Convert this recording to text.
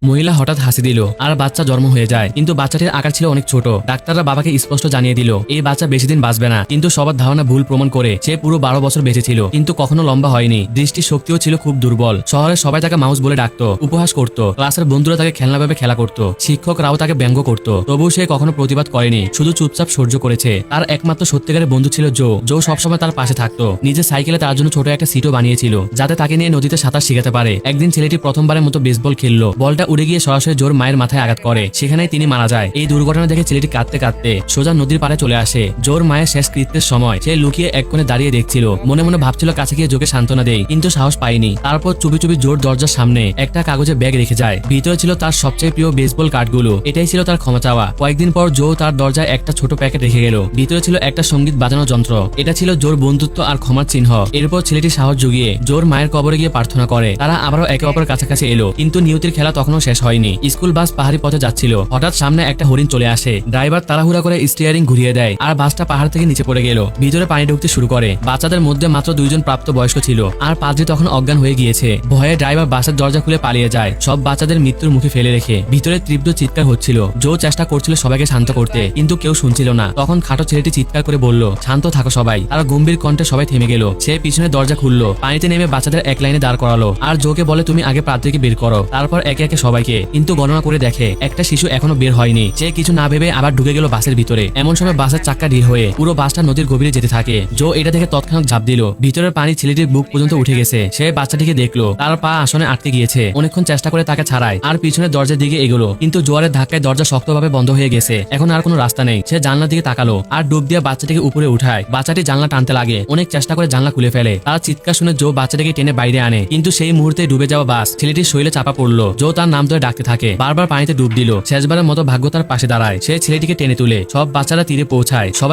মহিলা হঠাৎ হাসি দিল আর বাচ্চা জন্ম হয়ে যায়, কিন্তু বাচ্চাটির আকার ছিল অনেক ছোট। ডাক্তাররা বাবাকে স্পষ্ট জানিয়ে দিল এই বাচ্চা বেশি দিন বাঁচবে না, কিন্তু সবার ধারণা ভুল প্রমাণ করে সে পুরো 12 বছর বেঁচে ছিল, কিন্তু কখনো লম্বা হয়নি। দৃষ্টি শক্তিও ছিল খুব দুর্বল। শহরের সবাই তাকে মাউস বলে ডাকতো, উপহাস করত। ক্লাসের বন্ধুরা তাকে খেলনা ভাবে খেলা করত, শিক্ষকরাও তাকে ব্যঙ্গ করত। তবুও সে কখনো প্রতিবাদ করেনি, শুধু চুপচাপ সহ্য করেছে। তার একমাত্র সত্যিকারের বন্ধু ছিল জো। জো সবসময় তার পাশে থাকতো। নিজের সাইকেলে তার জন্য ছোট একটা সিটও বানিয়েছিল, যাতে তাকে নিয়ে নদীতে সাঁতার শিখাতে পারে। একদিন ছেলেটি প্রথমবারের মতো বেসবল খেললো। বলটা উড়ে গিয়ে সরাসরি জোর মায়ের মাথায় আঘাত করে, সেখানেই তিনি মারা যায়। এই দুর্ঘটনা দেখে ছেলেটি কাঁদতে কাঁদতে সোজা নদীর পাড়ে চলে আসে। জোর মায়ের শেষ কৃত্যের সময় সে লুকিয়ে এক কোণে দাঁড়িয়ে দেখছিল। মনে মনে ভাবছিল কাছে গিয়ে জোকে সান্ত্বনা দেয়, কিন্তু সাহস পায়নি। তারপর চুপি চুপি জোর দরজার সামনে একটা কাগজে ব্যাগ রেখে যায়। ভিতরে ছিল তার সবচেয়ে প্রিয় বেসবল কার্ডগুলো। এটাই ছিল তার ক্ষমা চাওয়া। কয়েকদিন পর জো তার দরজায় একটা ছোট প্যাকেট রেখে গেল। ভিতরে ছিল একটা সঙ্গীত বাজানো যন্ত্র। এটা ছিল জোর বন্ধুত্ব আর ক্ষমার চিহ্ন। এরপর ছেলেটি সাহস জুগিয়ে জোর মায়ের কবরে গিয়ে প্রার্থনা করে। তারা আবারও একে অপরের কাছাকাছি এলো, কিন্তু নিয়তির খেলা তখনও শেষ হয়নি। স্কুল বাস পাহাড়ি পথে যাচ্ছিল। হঠাৎ সামনে একটা হরিণ চলে আসে। ড্রাইভার তাড়াহুড়া করে স্টিয়ারিং ঘুরিয়ে দেয় আর বাসটা পাহাড় থেকে নিচে পড়ে গেল। ভিতরে পানি ঢুকতে শুরু করে। বাচ্চাদের মধ্যে মাত্র 2 জন প্রাপ্ত বয়স্ক ছিল, আর পাদ্রী তখন অজ্ঞান হয়ে গিয়েছে। ভয়ে ড্রাইভার বাসের দরজা খুলে পালিয়ে যায়, সব বাচ্চাদের মৃত্যুর মুখে ফেলে রেখে। ভিতরে তীব্র চিৎকার হচ্ছিল। জো চেষ্টা করছিল সবাইকে শান্ত করতে, কিন্তু কেউ শুনছিল না। তখন খাটো ছেলেটি চিৎকার করে বলল, শান্ত থাকো সবাই। আর গম্ভীর কণ্ঠে সবাই থেমে গেল। সে পিছনে দরজা খুললো, পানিতে নেমে বাচ্চাদের এক লাইনে দাঁড় করালো, আর জোকে বলে তুমি আগে পাদ্রীকে বের করো, তারপর একে একে সবাইকে। কিন্তু গণনা করে দেখে একটা শিশু এখনো বের হয়নি। সে কিছু না ভেবে আবার ঢুকে গেল বাসের ভিতরে। এমন সময় বাসের চাক্কা ঢিল হয়ে পুরো বাসটা নদীর গভীরে যেতে থাকে। জো এটা দেখে তৎক্ষণাৎ ঝাঁপ দিল। ভিতরের পানি ছেলেটির বুক পর্যন্ত উঠে গেছে। সে বাচ্চাটিকে দেখলো, তার পা আসনে আটকে গিয়েছে। অনেকক্ষণ চেষ্টা করে তাকে ছাড়ায় আর পিছনের দরজার দিকে এগোলো, কিন্তু জোয়ারের ধাক্কায় দরজা শক্তভাবে বন্ধ হয়ে গেছে। এখন আর কোনো রাস্তা নেই। সে জানলার দিকে তাকালো আর ডুব দিয়ে বাচ্চাটিকে উপরে উঠায়। বাচ্চাটি জানলা টানতে লাগে, অনেক চেষ্টা করে জানলা খুলে ফেলে। তার চিৎকার শুনে জো বাচ্চাটিকে টেনে বাইরে আনে, কিন্তু সেই মুহূর্তে ডুবে যাওয়া বাস ছেলেটির শরীরে চাপা পড়লো। জো তার নাম ধরে ডাকতে থাকে, বারবার পানিতে ডুব দিল। শেষবারের মতো ভাগ্য তার পাশে দাঁড়ায়। সে ছেলেটিকে টেনে তুলে সব বাচ্চারা তীরে পৌঁছায়। সবাই